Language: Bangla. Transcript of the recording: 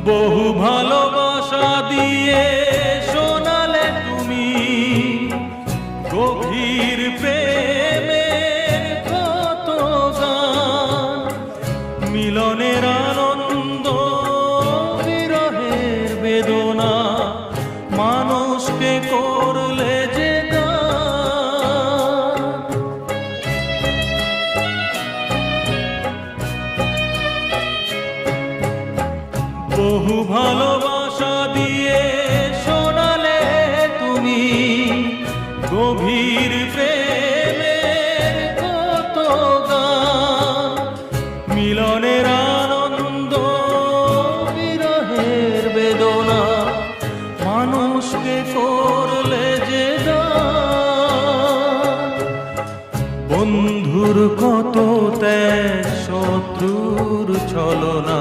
বহু ভালোবাসা দিয়ে শোনালে তুমি গভীর প্রেমের কত গান, মিলনের আনন্দ বিরহের বেদনা মানুষকে করলে যে গান। বহু ভালোবাসা দিয়ে শোনালে তুমি গভীর প্রেমের কত গান, মিলনের আনন্দ বিরহের বেদনা মানুষকে করলে যে গান। বন্ধুর কত ত্যাগ, শত্রুর ছলনা